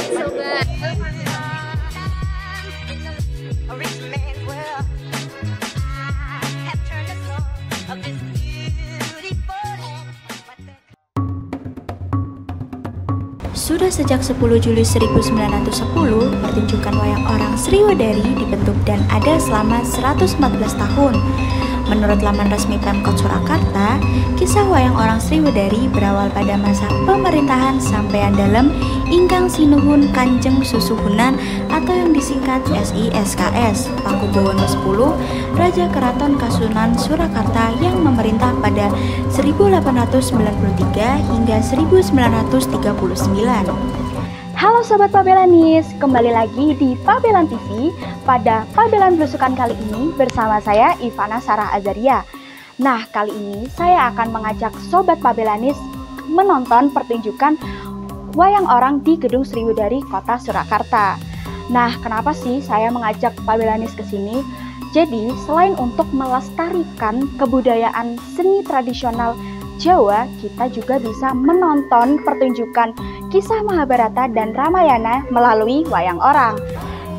Sudah sejak 10 Juli 1910, pertunjukan wayang orang Sriwedari dibentuk dan ada selama 114 tahun. Menurut laman resmi Pemkot Surakarta, kisah wayang orang Sriwedari berawal pada masa pemerintahan Sampeyan Dalem Ingkang Sinuhun Kanjeng Susuhunan atau yang disingkat SISKS Pakubuwono X, Raja Keraton Kasunan Surakarta yang memerintah pada 1893 hingga 1939. Halo Sobat Pabelanis, kembali lagi di Pabelan TV. Pada Pabelan Belusukan kali ini bersama saya Ivana Sarah Azaria. Nah, kali ini saya akan mengajak Sobat Pabelanis menonton pertunjukan wayang orang di Gedung Sriwedari Kota Surakarta. Nah, kenapa sih saya mengajak Pabelanis ke sini? Jadi, selain untuk melestarikan kebudayaan seni tradisional Jawa, kita juga bisa menonton pertunjukan kisah Mahabharata dan Ramayana melalui wayang orang.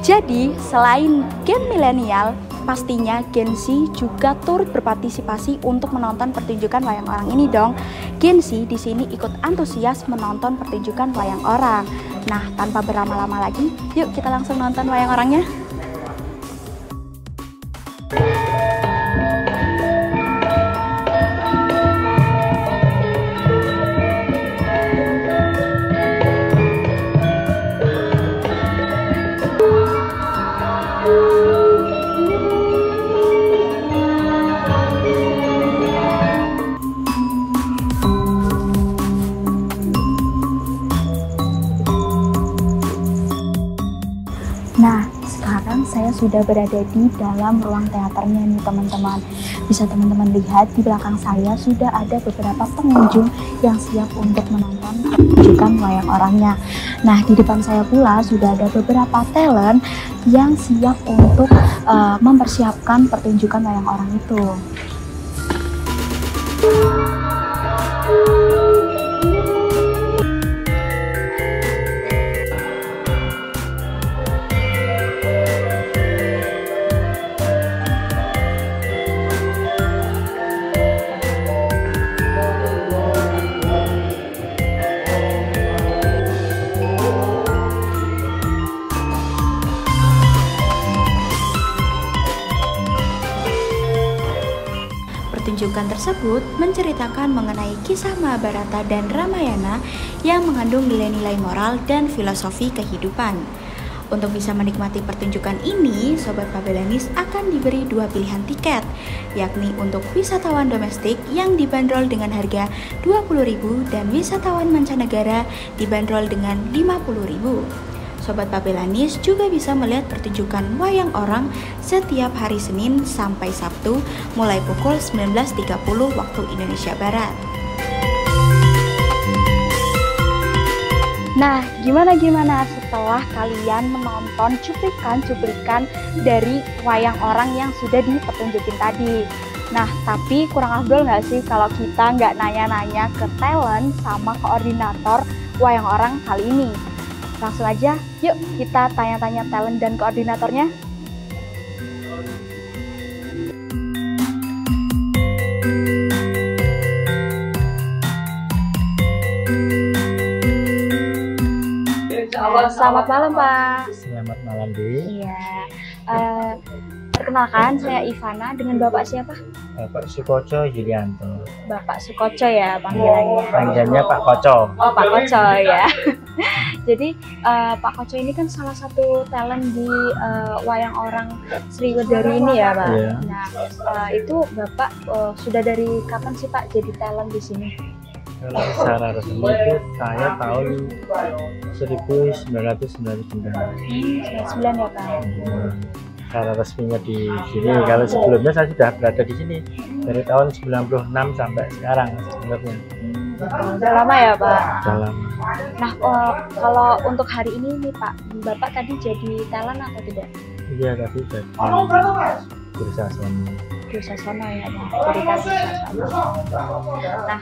Jadi, selain gen milenial, pastinya Gen Z juga turut berpartisipasi untuk menonton pertunjukan wayang orang ini dong. Gen Z di sini ikut antusias menonton pertunjukan wayang orang. Nah, tanpa berlama-lama lagi, yuk kita langsung nonton wayang orangnya. Nah, sekarang saya sudah berada di dalam ruang teaternya nih teman-teman. Bisa teman-teman lihat di belakang saya sudah ada beberapa pengunjung yang siap untuk menonton pertunjukan wayang orangnya. Nah, di depan saya pula sudah ada beberapa talent yang siap untuk mempersiapkan pertunjukan wayang orang itu. Pertunjukan tersebut menceritakan mengenai kisah Mahabharata dan Ramayana yang mengandung nilai-nilai moral dan filosofi kehidupan. Untuk bisa menikmati pertunjukan ini, Sobat Pabelanis akan diberi dua pilihan tiket, yakni untuk wisatawan domestik yang dibanderol dengan harga Rp20.000 dan wisatawan mancanegara dibanderol dengan Rp50.000. Sobat Pabelanis juga bisa melihat pertunjukan wayang orang setiap hari Senin sampai Sabtu mulai pukul 19.30 waktu Indonesia Barat. Nah, gimana setelah kalian menonton cuplikan-cuplikan dari wayang orang yang sudah dipertunjukin tadi? Nah, tapi kurang afdol nggak sih kalau kita nggak nanya-nanya ke talent sama koordinator wayang orang kali ini? Langsung aja, yuk kita tanya-tanya talent dan koordinatornya. Selamat malam, Pak. Selamat malam, Di. Iya. Perkenalkan, saya Ivana. Dengan Bapak siapa? Bapak Sukoco Yulianto. Bapak Sukoco ya panggilannya. Panggilannya Pak Koco. Oh, Pak Koco ya. Jadi Pak Koco ini kan salah satu talent di wayang orang Sriwedari ini ya, Pak. Iya. Nah, itu Bapak sudah dari kapan sih Pak jadi talent di sini? Kalau secara resmi itu saya tahun 1999. 99 ya, Pak. Secara resminya di sini. Kalau sebelumnya saya sudah berada di sini dari tahun 96 sampai sekarang sebenarnya. Udah lama ya, Pak? Sudah lama. Nah, kalau untuk hari ini nih Pak, Bapak tadi jadi talent atau tidak? Iya, tadi jadi berusaha suami. Dwi Sasono ya Pak, dari Kak Dwi Sasono. Nah,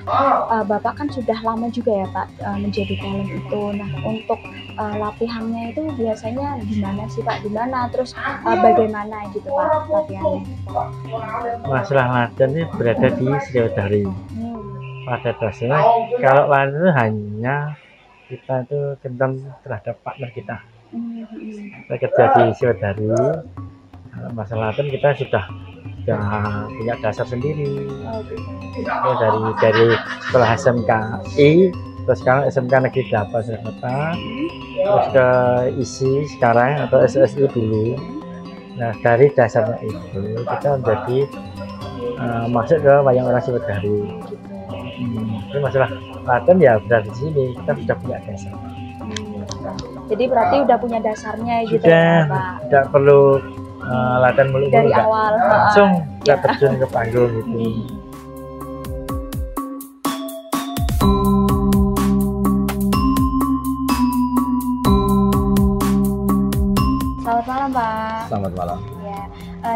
Bapak kan sudah lama juga ya Pak menjadi talent itu. Nah, untuk latihannya itu biasanya di mana sih Pak? Di mana? Terus bagaimana gitu Pak latihannya? Masalah latihan ini berada di Sriwedari. Pada dasarnya kalau latihan itu hanya kita itu kental terhadap partner kita. Kita kerja di Sriwedari. Masalah latihan kita sudah punya dasar sendiri. Ya, dari sekolah SMKI, terus sekarang SMK Negeri 8 Surakarta, terus ke ISI sekarang atau SSI dulu. Nah, dari dasarnya itu kita menjadi masuk ke wayang orang Sriwedari. Ini masalah latihan ya berarti di sini kita sudah punya dasar. Jadi berarti udah punya dasarnya gitu Sudah, ya Pak? tidak perlu latihan mulu Dari awal langsung kita terjun ke panggung gitu. Selamat malam Pak. Selamat malam. Ya,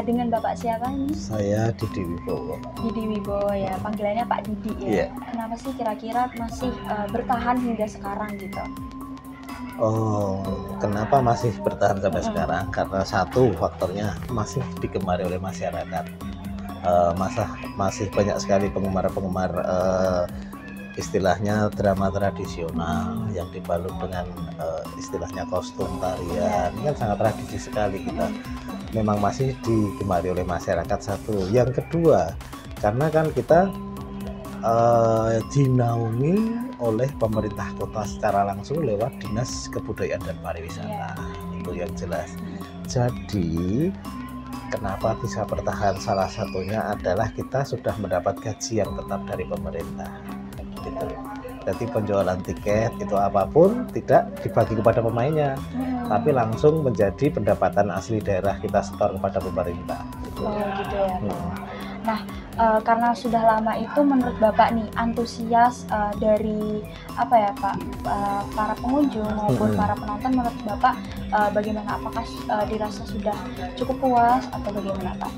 dengan Bapak siapa ini? Saya Didi Wibowo. Didi Wibowo ya, panggilannya Pak Didi ya. Iya. Kenapa sih kira-kira masih bertahan hingga sekarang gitu? Oh, kenapa masih bertahan sampai sekarang? Karena satu faktornya masih digemari oleh masyarakat. Masih banyak sekali penggemar-penggemar istilahnya drama tradisional yang dibalut dengan istilahnya kostum tarian. Ini kan sangat tradisi sekali kita. Memang masih digemari oleh masyarakat satu. Yang kedua, karena kan kita dinaungi oleh pemerintah kota secara langsung lewat Dinas Kebudayaan dan Pariwisata. Itu yang jelas. Jadi kenapa bisa bertahan? Salah satunya adalah kita sudah mendapat gaji yang tetap dari pemerintah. Gitu. Jadi penjualan tiket itu apapun tidak dibagi kepada pemainnya, tapi langsung menjadi pendapatan asli daerah kita setor kepada pemerintah. Gitu. Oh gitu ya Pak. Nah, karena sudah lama itu menurut Bapak nih antusias dari apa ya Pak, para pengunjung maupun para penonton menurut Bapak bagaimana? Apakah dirasa sudah cukup puas atau bagaimana Pak?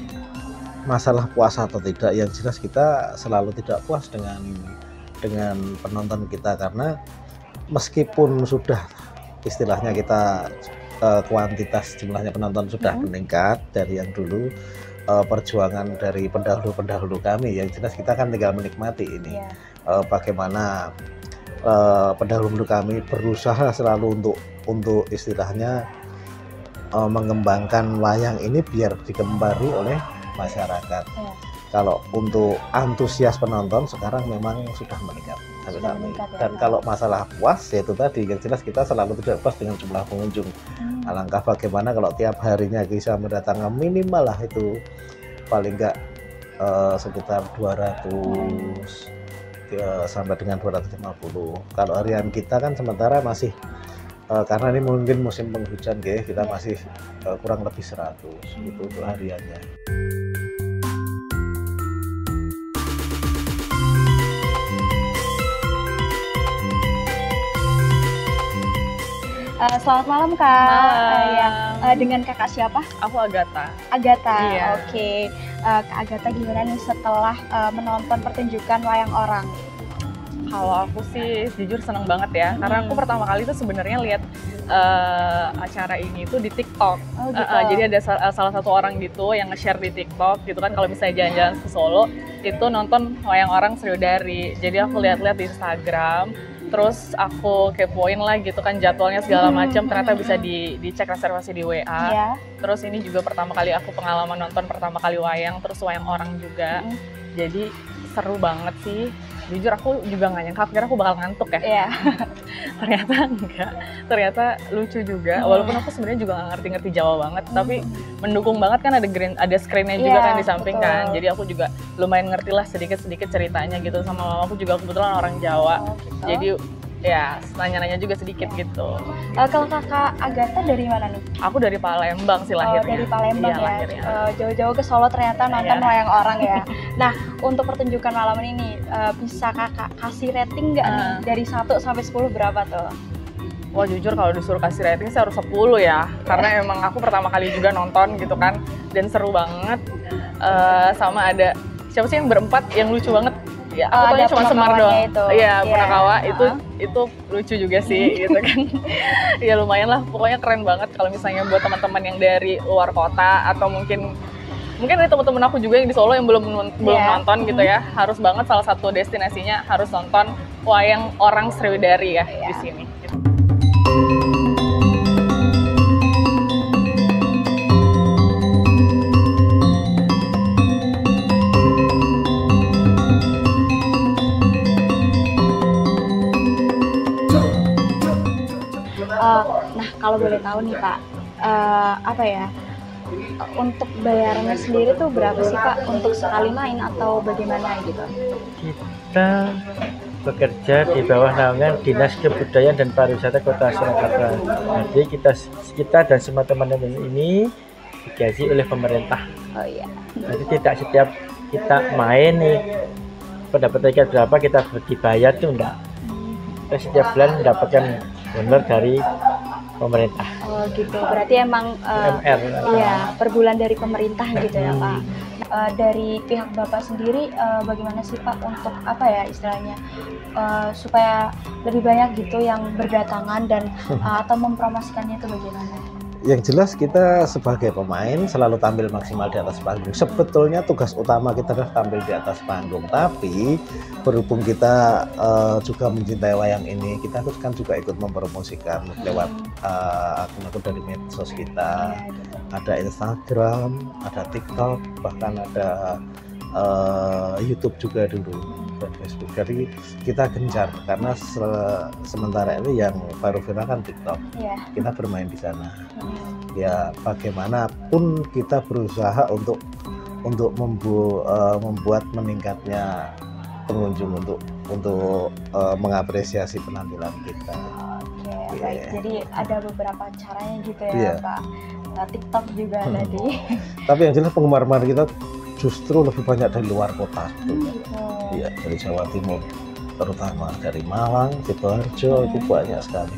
Masalah puas atau tidak, yang jelas kita selalu tidak puas dengan penonton kita, karena meskipun sudah istilahnya kita kuantitas jumlahnya penonton sudah meningkat dari yang dulu, perjuangan dari pendahulu kami, yang jelas kita kan tinggal menikmati ini. Bagaimana pendahulu kami berusaha selalu untuk istilahnya mengembangkan wayang ini biar digemari oleh masyarakat. Kalau untuk antusias penonton sekarang memang sudah meningkat sampai saat ini. Dan kalau masalah puas, yaitu tadi yang jelas kita selalu tidak puas dengan jumlah pengunjung. Alangkah bagaimana kalau tiap harinya bisa mendatangkan minimal lah itu paling enggak sekitar 200 sampai dengan 250. Kalau harian kita kan sementara masih karena ini mungkin musim penghujan kita masih kurang lebih 100 itu untuk hariannya. Selamat malam Kak. Ya, dengan kakak siapa? Aku Agatha. Agatha. Iya. Oke. Kak Agatha gimana nih setelah menonton pertunjukan wayang orang? Kalau aku sih jujur seneng banget ya, karena aku pertama kali tuh sebenarnya lihat acara ini tuh di TikTok. Oh, gitu. Jadi ada salah satu orang gitu yang nge-share di TikTok gitu kan, kalau misalnya jalan-jalan ke Solo itu nonton wayang orang Sriwedari. Jadi aku lihat-lihat di Instagram, terus aku kepoin lah gitu kan jadwalnya segala macam, ternyata bisa dicek reservasi di WA. Terus ini juga pertama kali aku pengalaman nonton pertama kali wayang, terus wayang orang juga. Jadi seru banget sih. Jujur aku juga nggak nyangka, kira aku bakal ngantuk ya. Ternyata enggak, ternyata lucu juga. Walaupun aku sebenarnya juga nggak ngerti-ngerti Jawa banget, tapi mendukung banget kan, ada screen-nya juga kan di samping kan. Jadi aku juga lumayan ngerti lah sedikit-sedikit ceritanya gitu, sama mamaku juga kebetulan orang Jawa. Jadi ya nanya-nanya juga sedikit gitu. Kalau kakak Agatha dari mana nih? Aku dari Palembang sih lahirnya. Dari Palembang ya. Jauh-jauh ke Solo ternyata nonton wayang orang ya. Nah, untuk pertunjukan malam ini bisa kakak kasih rating nggak nih? Dari 1 sampai 10 berapa tuh? Wah jujur kalau disuruh kasih rating saya harus 10 ya. Karena emang aku pertama kali juga nonton gitu kan, dan seru banget. sama ada siapa sih yang berempat yang lucu banget. Ya, aku ada cuma Semar doang. Iya, Iya. Punakawa itu lucu juga sih gitu kan. Ya lumayan lah, pokoknya keren banget kalau misalnya buat teman-teman yang dari luar kota atau mungkin ada teman-teman aku juga yang di Solo yang belum nonton gitu ya. Harus banget, salah satu destinasinya harus nonton wayang orang Sriwedari ya di sini. Gitu. Nah, kalau boleh tahu nih Pak, apa ya, untuk bayarannya sendiri tuh berapa sih Pak untuk sekali main atau bagaimana gitu? Kita bekerja di bawah naungan Dinas Kebudayaan dan Pariwisata Kota Surakarta. Jadi kita dan semua teman-teman ini digaji oleh pemerintah. Oh iya. Jadi tidak setiap kita main nih pendapat tiket berapa kita dibayar tuh enggak. Kita setiap bulan mendapatkan honor dari pemerintah. Oh gitu. Berarti emang UMR. iya, per bulan dari pemerintah gitu ya Pak. Dari pihak Bapak sendiri bagaimana sih Pak untuk apa ya istilahnya supaya lebih banyak gitu yang berdatangan dan atau mempromosikannya itu bagaimana? Yang jelas kita sebagai pemain selalu tampil maksimal di atas panggung. Sebetulnya tugas utama kita adalah tampil di atas panggung, tapi berhubung kita juga mencintai wayang ini, kita kan juga ikut mempromosikan lewat akun-akun dari medsos kita. Ada Instagram, ada TikTok, bahkan ada YouTube juga dulu dan Facebook. Jadi kita gencar karena sementara ini yang baru viral kan TikTok. Kita bermain di sana. Ya bagaimanapun kita berusaha untuk membuat meningkatnya pengunjung untuk mengapresiasi penampilan kita. Oke, baik. Jadi ada beberapa caranya gitu ya Pak. TikTok juga tadi. Tapi yang jelas penggemar kita justru lebih banyak dari luar kota sebetulnya. Iya, dari Jawa Timur, terutama dari Malang, Sidoarjo itu banyak sekali.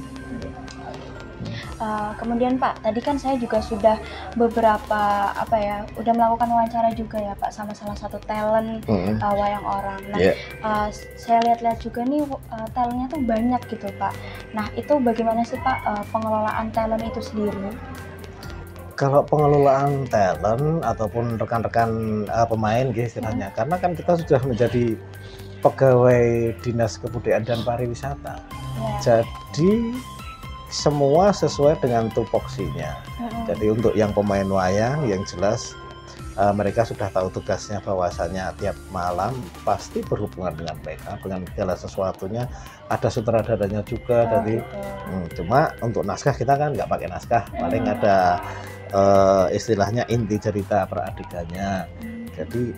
Kemudian Pak, tadi kan saya juga sudah beberapa udah melakukan wawancara juga ya Pak sama salah satu talent wayang orang. Nah, saya lihat-lihat juga nih talentnya tuh banyak gitu Pak. Nah, itu bagaimana sih Pak pengelolaan talent itu sendiri? Kalau pengelolaan talent ataupun rekan-rekan pemain gitu istilahnya, karena kan kita sudah menjadi pegawai Dinas Kebudayaan dan Pariwisata, jadi semua sesuai dengan tupoksinya. Jadi untuk yang pemain wayang yang jelas mereka sudah tahu tugasnya bahwasanya tiap malam pasti berhubungan dengan mereka, dengan segala sesuatunya. Ada sutradaranya juga dari cuma untuk naskah kita kan nggak pakai naskah, paling ada istilahnya inti cerita per adegannya. Jadi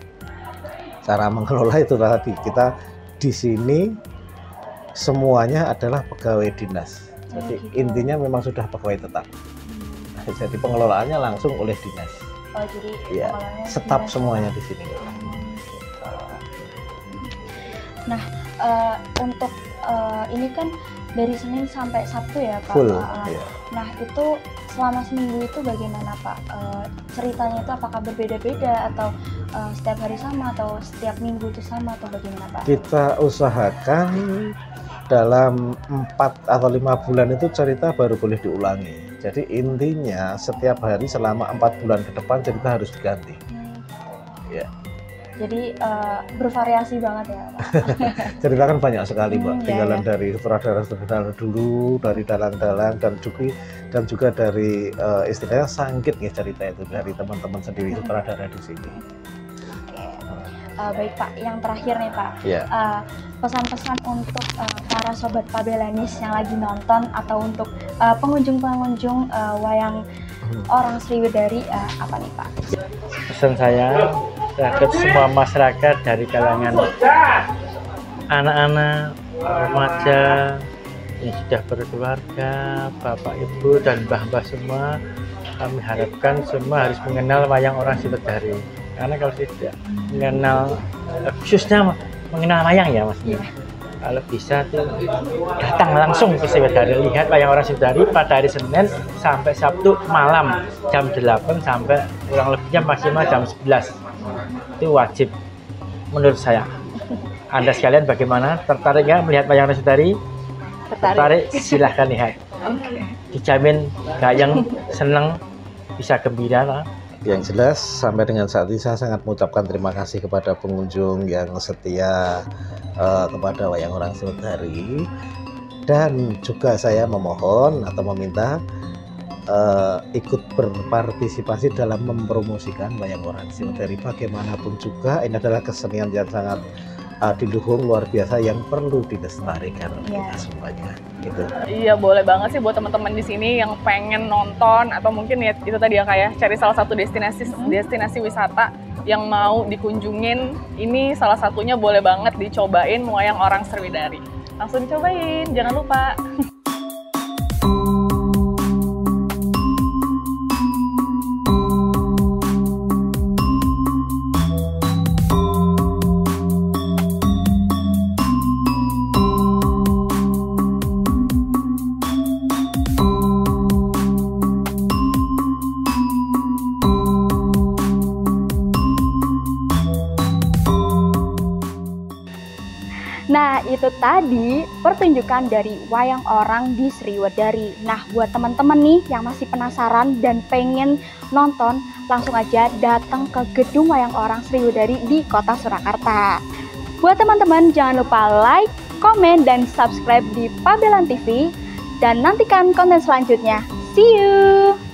cara mengelola itu tadi, kita di sini semuanya adalah pegawai dinas. Jadi intinya memang sudah pegawai tetap. Jadi pengelolaannya langsung oleh dinas. Oh, jadi ya, staf semuanya di sini. Nah, untuk ini kan dari Senin sampai Sabtu ya Pak. Full. Nah, itu selama seminggu itu bagaimana Pak? Ceritanya itu apakah berbeda-beda atau setiap hari sama atau setiap minggu itu sama atau bagaimana Pak? Kita usahakan dalam 4 atau 5 bulan itu cerita baru boleh diulangi. Jadi intinya setiap hari selama 4 bulan ke depan cerita harus diganti. Ya. Jadi bervariasi banget ya Pak. Cerita kan banyak sekali Mbak, tinggalan dari sutradara dulu, dari dalang-dalang dan juga dari istilahnya sangkit ya cerita itu dari teman-teman sendiri sutradara di sini. Baik Pak, yang terakhir nih Pak, pesan-pesan untuk para sobat Pabelanis yang lagi nonton atau untuk pengunjung-pengunjung wayang orang Sriwedari apa nih Pak? Pesan saya terhadap semua masyarakat dari kalangan anak-anak, remaja yang sudah berkeluarga, bapak ibu dan mbah-mbah semua, kami harapkan semua harus mengenal wayang orang Sriwedari. Karena kalau tidak mengenal, khususnya mengenal wayang ya maksudnya, kalau bisa tuh datang langsung ke Sriwedari, lihat wayang orang Sriwedari pada hari Senin sampai Sabtu malam jam 8 sampai kurang lebihnya maksimal jam 11. itu wajib menurut saya. Anda sekalian bagaimana? Tertarik nggak melihat wayang Resutari? Tertarik, silahkan lihat. Dijamin gayeng, seneng, bisa gembira lah. Yang jelas sampai dengan saat ini saya sangat mengucapkan terima kasih kepada pengunjung yang setia kepada wayang orang Resutari, dan juga saya memohon atau meminta ikut berpartisipasi dalam mempromosikan wayang orang Resutari. Bagaimanapun juga ini adalah kesenian yang sangat diluhung, luar biasa, yang perlu dilestarikan oleh kita semuanya. Gitu. Iya, boleh banget sih buat teman-teman di sini yang pengen nonton atau mungkin ya itu tadi ya kayak cari salah satu destinasi wisata yang mau dikunjungin. Ini salah satunya boleh banget dicobain wayang orang Sriwidari. Langsung dicobain, jangan lupa. Nah, itu tadi pertunjukan dari wayang orang di Sriwidari. Nah, buat teman-teman nih yang masih penasaran dan pengen nonton, langsung aja datang ke gedung wayang orang Sriwidari di Kota Surakarta. Buat teman-teman jangan lupa like, komen, dan subscribe di Pabelan TV, dan nantikan konten selanjutnya. See you!